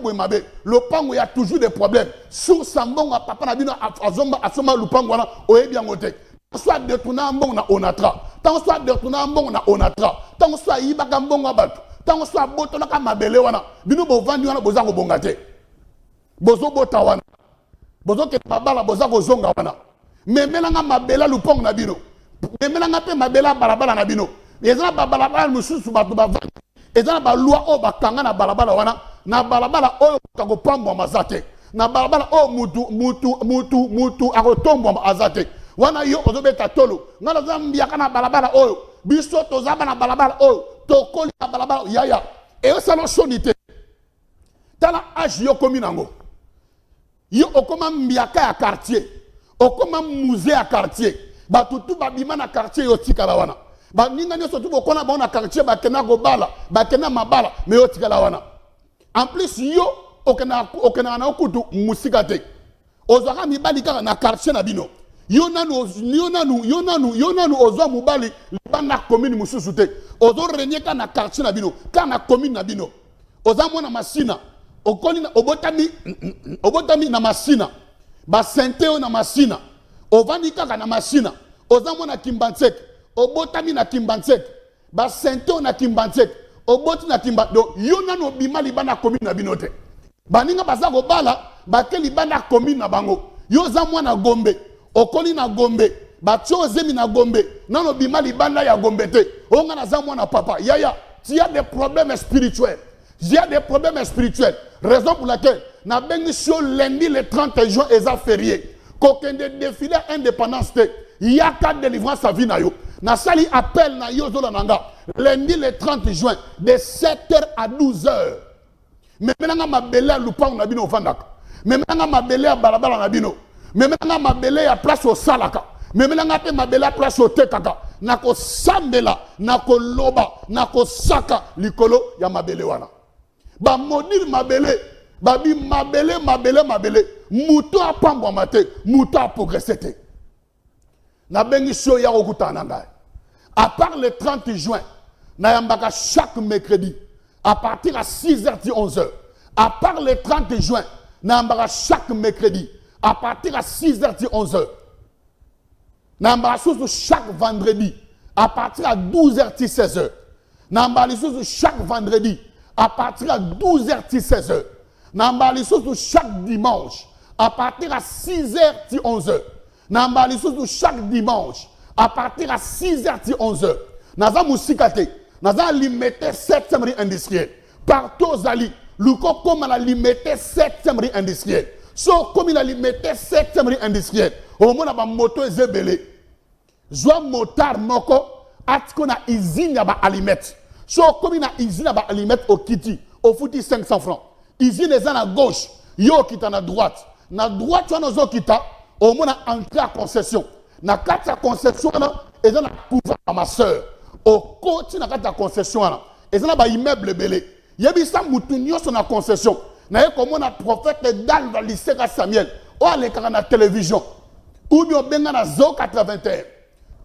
le pango, il y a toujours des problèmes. Sur Sambon, papa n'a bien à Soma, le pango, on est bien noté. Tant soit détourné en bon, on a tra. Tant soit détourné en bon, on a tra. Tant soit Ibaka bon, on a battu. Tant soit Botona, ma belle, on a. Bino, bon, vendu, on a besoin de bongate. Bozo Botawana. Bozo que Babala, Bozako Zonga, mais maintenant, ma belle, le pango, na bino. Mais maintenant, ma belle, Barabala, na bino. Et ça ba balabala mususu ba tuba vandi. Et ça ba loi o ba kanga na balabala wana na balabala o kako pambo mazate. Na balabala o mutu akotombo mazate. Wana yo ozobeta tolo. Ngala zambia kana balabala o biso tozaba na balabala o tokoli na balabala yaya. Et ça no sonité. Tala age yo komi nango. Yo okoma mbiaka ya quartier. Okoma musée à quartier. Ba tutu ba bima na quartier yo tikala wana. Ba ninga nyoso tu bokona ba na quartier ba kena go bala ba kena mabala me yo tikala wana. En plus yo okena na okutu musikate ozaka mibali kaka na quartier na bino yo nanu ozwa mubali libanda commune mususu te ozo renyeka na quartier na bino kana commune na bino ozamwa na masina okoli na obotami na masina ba senteo na masina ovandi kaka na masina ozamwa na Kimbansek obotami na Kimbansek ba senteo na Kimbansek oboti na Kimba do yo nanu bima libanda commune na bino te baninga baza ko bala bake libanda commune na bango yo zamwa na Gombe okoli na Gombe batio zemi na Gombe nano bima libanda ya Gombe te onga na zamwa na papa yaya tu as des problèmes spirituels. Il y a des problèmes spirituels. Raison pour laquelle na bengi sur lundi le 30 juin eza férié qu'aucun de défilé indépendance te yaka délivrance à vie na yo na sali appel na yo zola nanga lundi le 30 juin de 7h à 12h. Mais maintenant ma belle à lupang na bino vandaka. Mais maintenant ma belle à balabala na bino. Mais maintenant ma belle à place au salaka. Mais maintenant ma belle à place au tekaka. Nako sambela, nako loba, nako saka likolo ya ma belle wana. Ba modil ma belle, babi ma belle. Muto a pambwa mate, muto a progressé te. Na bengi show ya okuta nanga. À part le 30 juin, na yambaka chaque mercredi à partir à 6h et 11h. À part le 30 juin, na yambaka chaque mercredi à partir à 6h et 11h. Na yambaka chaque vendredi à partir à 12h et 16h. Na yambaka chaque vendredi à partir à 12h et 16h. Na yambaka chaque dimanche à partir à 6h et 11h. Na yambaka chaque dimanche à partir à 6h et 11h. Naza musikate, naza limité 7e rue industrielle. Partout zali, luko comme la limité 7e rue industrielle. So comme il a limité 7e rue industrielle. Au moment ba moto ezebele. Zwa motar moko atiko na usine ya ba alimet. So comme il a usine ya ba alimet au Kiti, au fouti 500 francs. Usine eza na gauche, yo kita na droite. Na droite wana zo kita, au moment na entrer à concession. Na kati ya concession na eza na couvent à ma soeur. Au côté na kati ya concession na eza na ba immeuble belé. Yebisa mutu nyonso na concession. Na ye comme na prophète dans le lycée Samuel. O aleka na télévision. Ou bien benga na 081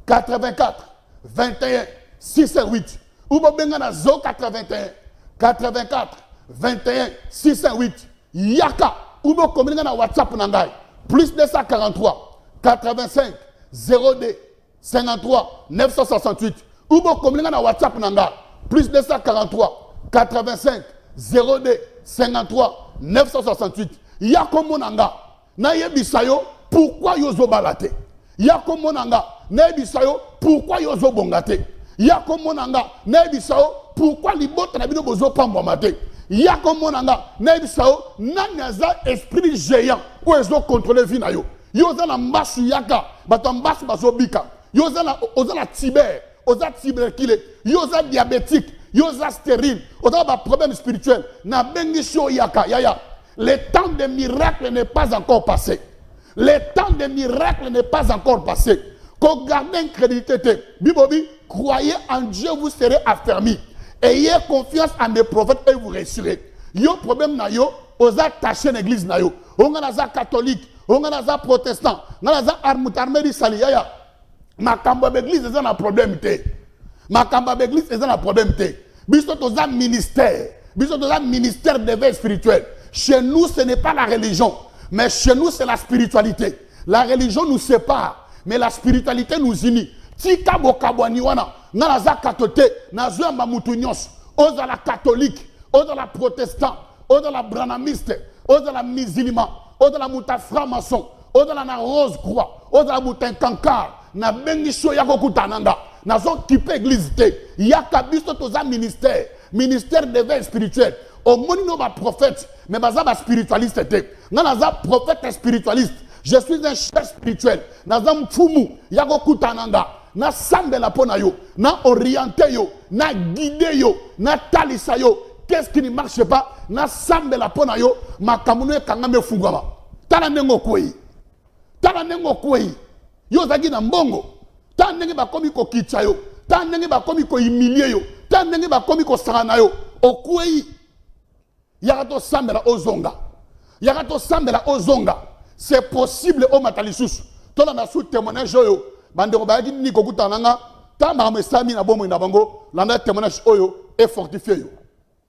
84 21 608. Ou bien benga na 081 84 21 608. Yaka ou bien comme na WhatsApp na ngai plus 243 85 02 53 968 ou bien comme na WhatsApp na ngai plus 243 85 02 53 968. Yako monanga na yebisayo pourquoi yozo balate. Yako monanga na yebisayo pourquoi yozo bongate. Yako monanga na yebisayo pourquoi libota na bino bozo pambwa mate. Yako monanga na yebisayo nani aza esprit géant ou ezo contrôler vie na yo. Yoza la mbasu yaka, bato mbasu bazobika. Yoza la tiber, oza tuberculeux, yoza diabétique, yoza stérile, oza ba problème spirituel. Na bengi sho yaka, yaya. Le temps des miracles n'est pas encore passé. Le temps des miracles n'est pas encore passé. Qu'on garde une crédibilité. Bibobi, croyez en Dieu, vous serez affermis. Ayez confiance en mes prophètes et vous réussirez. Yo problème na yo, oza taché l'église na yo. On a za catholique, on a za protestant, on a za armée di sali yaya. Ma kamba l'église est un problème té. Ma kamba l'église est un problème té. Biso to za ministère, biso to za ministère d'éveil spirituel. Chez nous ce n'est pas la religion, mais chez nous c'est la spiritualité. La religion nous sépare, mais la spiritualité nous unit. Tika bokabwani wana, na za katote, na zo mamutu nyos, oza la catholique, oza la protestant, oza la branamiste, oza la musulman, oza la muta franc-maçon, oza la rose croix, oza la muta kankar, na bengi sho yako kutananga, na zo kipe église te, yaka biso toza ministère d'éveil spirituel. Au monde no ba prophète, mais baza ba spiritualiste te. Na za prophète spiritualiste. Je suis un chef spirituel. Na za mfumu yako kutananga. Na sambe la pona yo, na orienté yo, na guidé yo, na talisa yo. Qu'est-ce qui ne marche pas? Na sambe la pona yo, makamuno kangame fungama. Tala nengo kwei. Tala nengo kwei. Yo zagi na mbongo. Tala nenge ba komi ko kicha yo. Tala nenge ba komi ko humilier yo. Tala nenge ba komi ko sarana yo. Okwei. Yakato sambela ozonga. Yakato sambela ozonga. C'est possible au matalisus. Tola na sous témoignage yo. Bandeko ba ni ko kutananga. Tamba mesami na bomo na bango. Landa témoignage oyo et fortifié yo.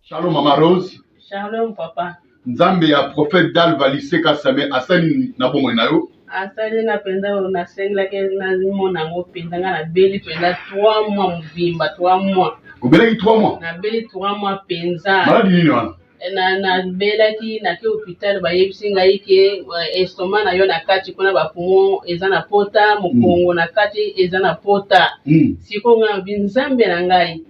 Shalom Mama Rose. Shalom papa. Nzambe ya prophète Dalva Liseka Same asali na bomo na yo. Asali na penda na sengla ke na mona ngo penda na beli penda 3 mois mvimba 3 mois. Obeleki 3 mois. Na beli 3 mois penza. Maladi nini wana? Na belaki na ke hôpital ba yebsinga ike estomac na yo na kati kuna ba pumo eza na pota mokongo na kati eza na pota. Siko nga binzambe na ngai.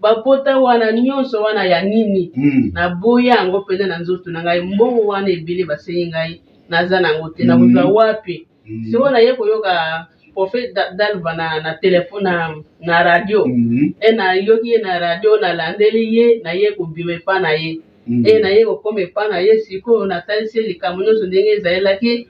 Ba pota wana nyonso wana ya nini na boya ngo penda na nzoto na ngai mbongo wana ebele basengi ngai naza na ngote na kuzwa wapi. Siko na ye koyoka prophète Dalva na téléphone na radio. Na yoki na radio na landeli ye na ye kubime pa na ye. Na ye kokome pa na ye siko na talisi likambo nyonso ndenge ezalaki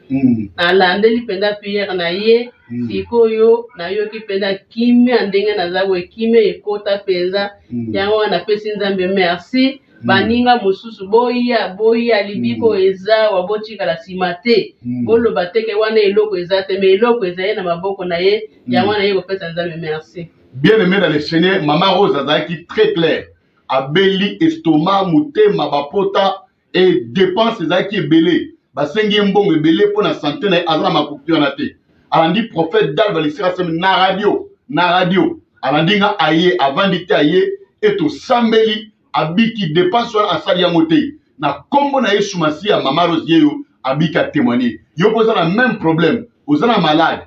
na landeli penda prière na ye siko yo na yoki penda kimia ndenge naza kimia ekota penza yango wana pesi nzambe merci baninga mosusu boya libiko eza wabotika la simate boloba teke wana eloko eza te mais eloko eza ye na maboko na ye yango wana ye kopesa nzambe merci. Bien aimé dans le Seigneur, Maman Rose azaki très clair. Abeli estomac mutema bapota et dépenses ezaki ebele basengi mbongo ebele pour na santé na azala makoki wana te. Alandi prophète Dalva Liseka Same na radio alandi nga aye avandi te aye eto sambeli abiki dépense wana asali yango te na kombo na Yesu Masiya Mama Rose yeyo abiki a témoigner yo poza na même problème ozana malade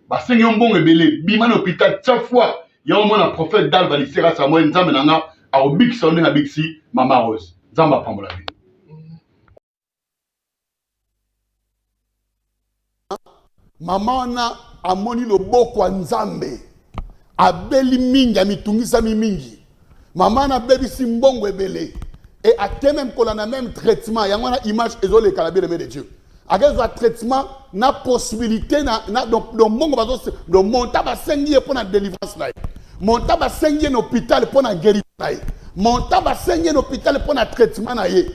basengi mbongo ebele bima na hôpital chaque fois yango mona prophète Dalva Liseka Same nzambe nanga a big sounding a big si Mama Rose Zamba pambola bi Mama na amoni loboko nzambe abeli mingi amitungisa mingi mama na bebi simbongo ebele et a même qu'on a le même traitement yango na image ezole kalabé de Dieu akezo traitement na possibilité na donc mongo bazo donc monta ba sengi pour na délivrance là monta ba sengi na hôpital pour na guérison là monta ba sengi na hôpital pour na traitement na ye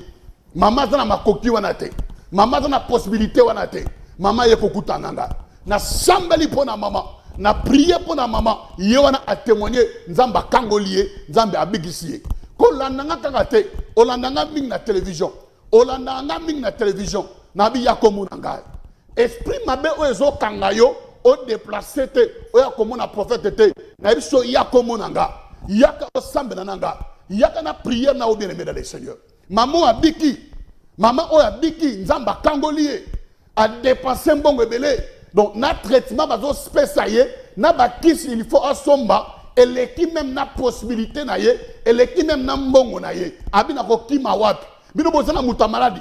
mama za na makoki wana te mama za na possibilité wana te mama ye kokuta nanga na sambali pour na mama na prier pour na mama ye wana a témoigner nzamba kangolier nzambe abigisiye ko landanga kanga te olandanga ming na télévision olandanga ming na télévision na bi yakomuna ngai esprit mabe o ezo kanga yo o déplacer te o yakomuna prophète te na biso yakomuna nga yaka o sambe na nanga yaka na prière na o bien aimé dans le Seigneur maman abiki mama o abiki nzamba kangolier a dépenser mbongo ebele. Donc, na traitement, bazo spécial, na bakis, il faut asomba, et l'équipe même na possibilité na ye, et l'équipe même na mbongo na ye. Abina ko kima wapi. Bino bozana muta maladi.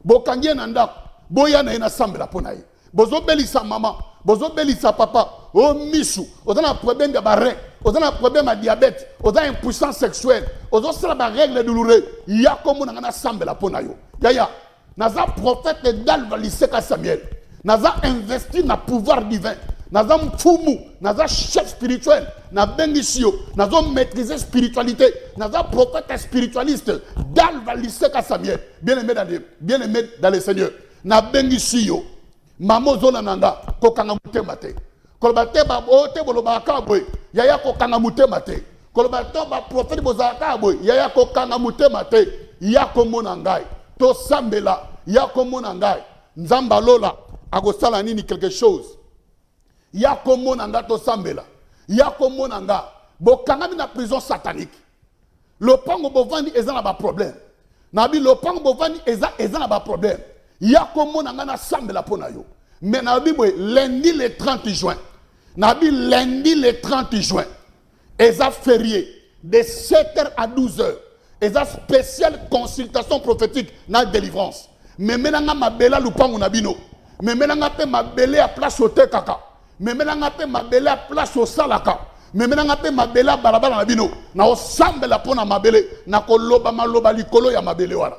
Bo kangie na ndako, boya na ye na sambe la pona ye. bozo belisa maman, bozo belisa papa, oh misu, vous avez un problème de barré, vous avez un problème de diabète, vous avez une impuissance sexuelle, vous avez une règle douloureuse, il y a comme on a ensemble la ponayo. Yaya, naza prophète d'Alva Liseka Samuel, naza investi dans le pouvoir divin, naza mfumu, naza chef spirituel, na bengisio, naza maîtriser spiritualité, naza prophète spiritualiste d'Alva Liseka Samuel, bien aimé dans le Seigneur, na bengisio. Mamo zona nanga kokanga mutema te kolobate ba ote bolobaka boy yaya kokanga mutema te kolobate ba prophète bozaka boy yaya kokanga mutema te ya komona ngai to sambela ya komona ngai nzamba lola akosala nini quelque chose ya komona ngai to sambela ya komona ngai bokanga na prison satanique lopango bovandi ezana ba problème nabi lopango bovandi ezana ba problème. Ya komona ngana sambela pona yo. Mais nabi lundi le 30 juin. Nabi lundi le 30 juin. Eza férié de 7h à 12h. Eza spéciale consultation prophétique na délivrance. Mais menanga mabela lupango nabino. Mais menanga pe mabele à place au tekaka. Mais menanga pe mabele à place au salaka. Mais menanga pe mabele à balabala nabino. Na o sambela pona mabele na koloba maloba likolo ya mabele wala.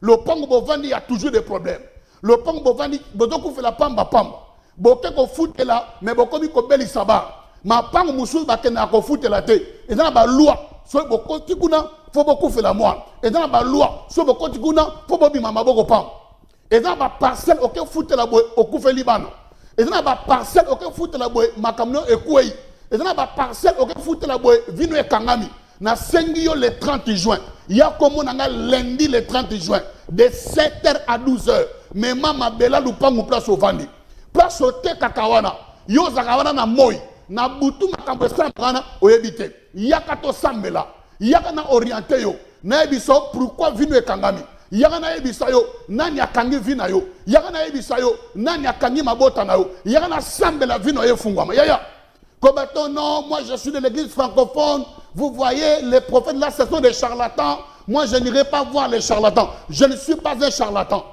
Le pango bovandi, il y a toujours des problèmes. Le pango bovandi, beaucoup fait la pamba pamba. Beaucoup ko foute là, mais beaucoup mi ko beli saba. Ma pango musul ba kena ko foute la te. Et dans la loi, so beaucoup tikuna, faut beaucoup faire la moi. Et dans la loi, so beaucoup tikuna, faut bobi mama boko pam. Et dans la parcelle auquel foute la boy au coup fait Liban. Et dans la parcelle auquel foute la boy makamno et kouei. Et dans la parcelle auquel foute la boy vino et kangami. Na sengio le 30 juin. Il y a comme on a lundi le 30 juin. De 7h à 12h. Mais mama bela lupangu place au vandi. Place au te kakawana. Yo zakawana na moi. Na butu makambo sambana oyebite. Yakato sambela. Yakana orienté yo. Na ebiso pourquoi vino ekangami. Yakana ebisa yo nani akangi vina yo. Yakana ebisa yo nani akangi mabota na yo. Yakana sambela vino efungwama. Yaya. Kobato non, moi je suis de l'église francophone. Vous voyez, les prophètes là, ce sont des charlatans. Moi, je n'irai pas voir les charlatans. Je ne suis pas un charlatan.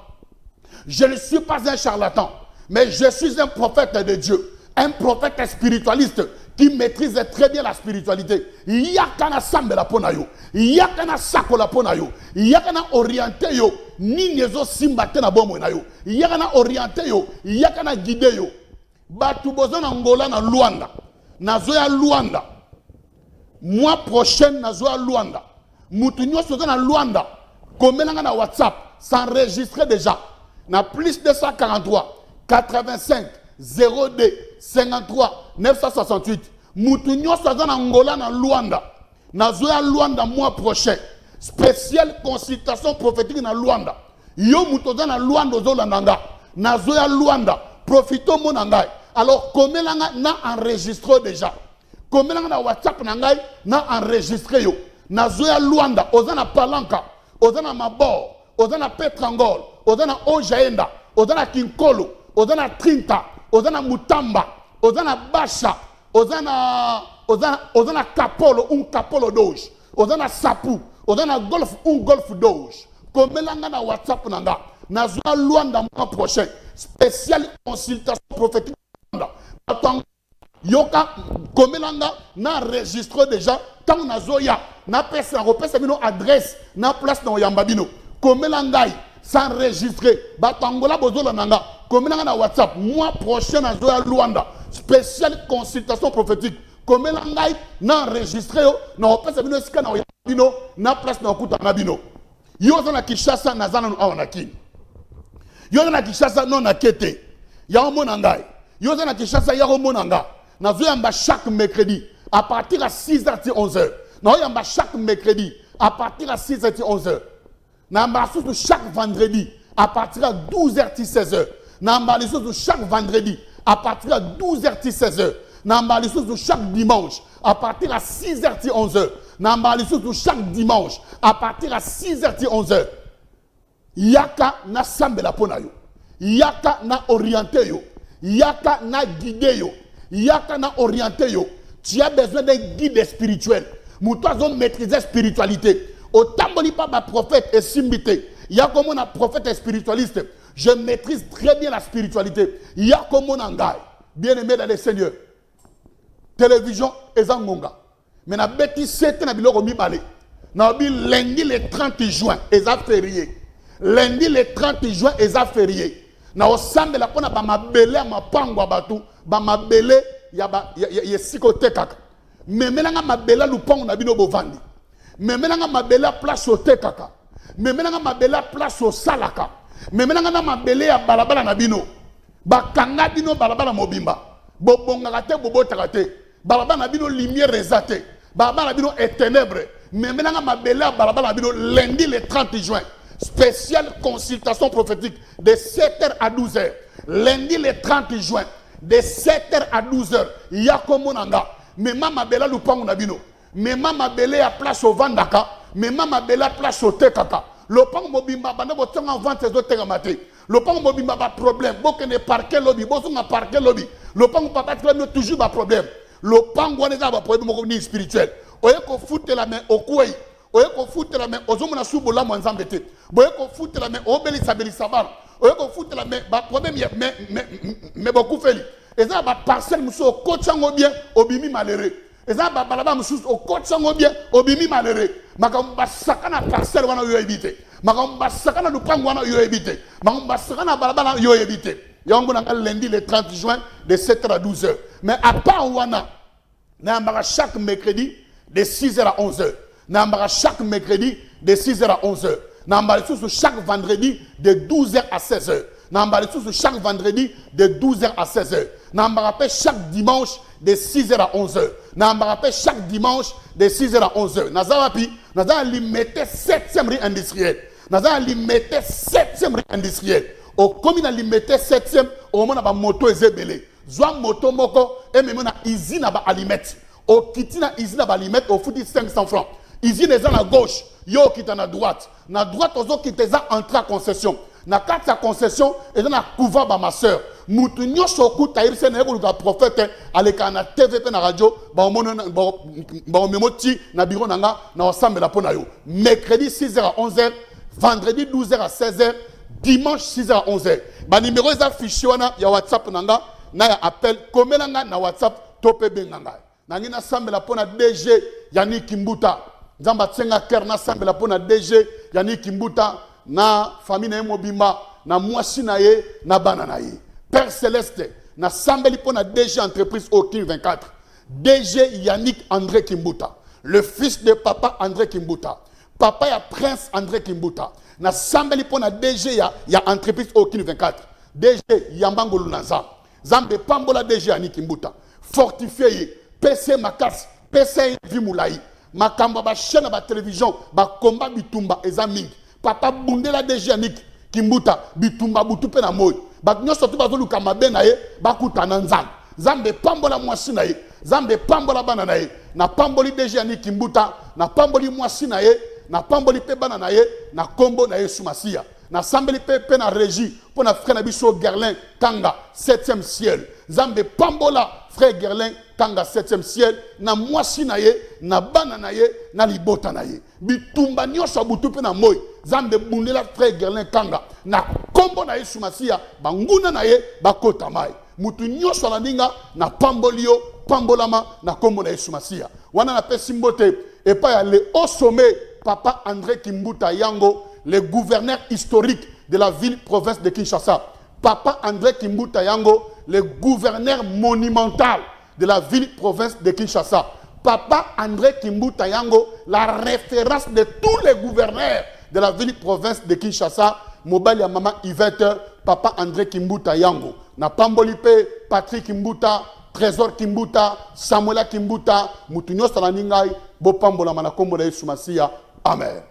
Je ne suis pas un charlatan. Mais je suis un prophète de Dieu. Un prophète spiritualiste qui maîtrise très bien la spiritualité. Yakana sambela ponayo. Yakana sakola ponayo. Yakana orienté yo. Ni nezo simbate na bomo na yo. Yakana orienté yo. Yakana guidé yo. Batu bozana Angola na Luanda. Nazoya Luanda. Mois prochain, nazoya Luanda. Moutounio soza na Luanda. Komelanga na WhatsApp. S'enregistrer déjà. Na plus 243 85 02 53 968. Moutounio soza na Angola na Luanda. Nazoya Luanda mois prochain. Spéciale consultation prophétique na Luanda. Yo moutoza na Luanda ozolandanga. Nazoya Luanda. Profitons mon angai. Alors, komelanga na enregistré déjà. Komelanga na WhatsApp nangai na enregistré yo. Na zoya Luanda, ozana Palanka, ozana Mabor, ozana Petrangol, ozana Ojaenda, ozana Kinkolo, ozana Trinta, ozana Mutamba, ozana Basha, ozana Kapolo, Kapolo Doge, ozana Sapu, ozana Golf, Golf Doge. Komelanga na WhatsApp nanga. Na zoya Luanda mois prochain. Spéciale consultation prophétique. Yoka komelanga na enregistré déjà tant na zoya na pesa repesa bino adresse na place na yambabino komelangai s'enregistrer batangola bozola nanga komelanga na WhatsApp mois prochain na zoya Luanda spéciale consultation prophétique komelangai na enregistré na repesa bino sika na yambabino na place na kuta na bino yo za na Kinshasa na zana na kini yo na Kinshasa non na kete ya mona ngai yo za na Kinshasa ya mona ngai. Nous avons chaque mercredi à partir de 6h et 11h. Nous avons chaque mercredi à partir de 6h et 11h. Nous avons chaque vendredi à partir de 12h et 16h. Nous avons chaque vendredi à partir de 12h et 16h. Nous avons chaque dimanche à partir de 6h et 11h. Nous avons chaque dimanche à partir de 6h et 11h. Yaka na sambela ponayo. Yaka na orienté yo. Yaka na guidé yo. Yaka na orienté yo. Tu as besoin d'un guide spirituel. Moutois ont maîtrisé la spiritualité. Autant que pas ma prophète et simbité. Il y a comme un prophète spiritualiste. Je maîtrise très bien la spiritualité. Il y a comme mon angai. Bien-aimé dans les seigneurs. Télévision et Zangonga. Mais na bêti 7 na biloko mi balé. Na bi lundi le 30 juin et ça férié. Lundi le 30 juin et ça férié. Na osambe la pona ba mabele ma pangwa batu, ba mabele ya sikote kaka. Mais melanga mabela lupango na bino bovandi. Mais melanga mabela place au te kaka. Mais melanga mabela place au salaka. Mais melanga na mabele ya balabala na bino. Ba kanga bino balabala mobimba. Bobonga te bobota te. Balabala na bino lumière rezate. Balabala na bino est ténèbres. Mais maintenant mabele ya balabala na bino lundi le 30 juin. Spéciale consultation prophétique de 7h à 12h. Lundi le 30 juin de 7h à 12h. Yakomonanga. Mais mama bela lupango na bino. Mais mama bele ya place au Vandaka. Mais mama bela place au Tekaka. Le pango mobimba bande botonga vente zo tegamate. Le pango mobimba ba problème. Boke ne parquet lobby. Bosonga parquet lobby. Le pango papa toujours ba problème. Le pango ne ba problème moko spirituel. Oye ko foutre la main au kouei. Oye ko foutre la main aux hommes na subola mo nzambete. Oye ko foutre la main au beli sabar. Oye ko foutre la main ba problème mais beaucoup feli. Et ça ba parcelle muso au kochango bien obimi malheureux. Et ça ba balaba muso au kochango bien obimi malheureux. Makamba sakana parcelle wana yo ebité. Makamba sakana lupango wana yo ebité. Makamba sakana balaba yo ebité. Yango na lundi le 30 juin de 7h à 12h. Mais à part wana na chaque mercredi de 6h à 11h. Nambara chaque mercredi de 6h à 11h. Nambara chaque vendredi de 12h à 16h. Nambara chaque vendredi de 12h à 16h. Nambara chaque dimanche de 6h à 11h. Nambara chaque dimanche de 6h à 11h. Nazarapi, Nazara limité 7e rue industrielle. Nazara limité 7e rue industrielle. Au commune limité 7e, au moment où moto est zébélé. Zwa moto moko, et même na izina ba alimette. Au kitina izina ba alimette, au fouti 500 francs. Izine eza na gauche, yo kita na droite. Na droite ozo kita eza entrée à concession. Na kati ya concession, eza na couva ba ma sœur. Mutu nyosho okuta irise na yeko luka prophète aleka na TVP na radio, ba omono ba omemoti na bureau nanga na osambela pona yo. Mercredi 6h à 11h, vendredi 12h à 16h, dimanche 6h à 11h. Ba numéro eza fichier wana ya WhatsApp nanga na ya appel komelanga na WhatsApp tope benganga. Nangi na sambela pona DG Yannick Kimbuta. Nzamba tsenga ker na sambela pona DG Yannick Kimbuta na famille na mobimba na mwasi na ye na bana na ye. Père Céleste na sambeli pona DG entreprise Okin 24. DG Yannick André Kimbuta, le fils de papa André Kimbuta. Papa ya Prince André Kimbuta. Na sambeli pona DG ya entreprise Okin 24. DG Yambango Lunanza. Zambe pambola DG Yannick Kimbuta. Fortifié PC Makas, PC Vimulai. Makamba ba chaîne ba télévision ba combat bitumba eza mingi. Papa bundela DG Yannick Kimbuta bitumba butupe na moyo. Ba nyoso tu bazolu kamabe na ye ba kutana nzambe. Zambe pambola mwasi na ye, zambe pambola bana na ye. Na pamboli DG Yannick Kimbuta, na pamboli mwasi na ye, na pamboli pe bana na ye, na kombo na ye sumasia. Na sambeli pe na régie pour na frère na biso Gerlin Kanga 7e ciel. Zambe pambola frère Gerlin Kanga 7e ciel na mwasi na ye, na bana na ye, na libota na ye. Bitumba nyosho butu pe na moy. Zambe bundela frère Gerlin Kanga na kombo na ye sumasia banguna na ye bakota mai. Mutu nyosho la ninga na pambolio pambolama na kombo na ye sumasia. Wana na pesi mbote et pas le haut sommet papa André Kimbuta Yango, le gouverneur historique de la ville-province de Kinshasa. Papa André Kimbuta Yango, le gouverneur monumental de la ville-province de Kinshasa. Papa André Kimbuta Yango, la référence de tous les gouverneurs de la ville-province de Kinshasa. Mobile ya maman Yvette, Papa André Kimbuta Yango. Na Pambolipe, Patrick Kimbuta, Trésor Kimbuta, Samuela Kimbuta, Mutunyo Salaningai, Bopambola Manakombo de Sumasia. Amen.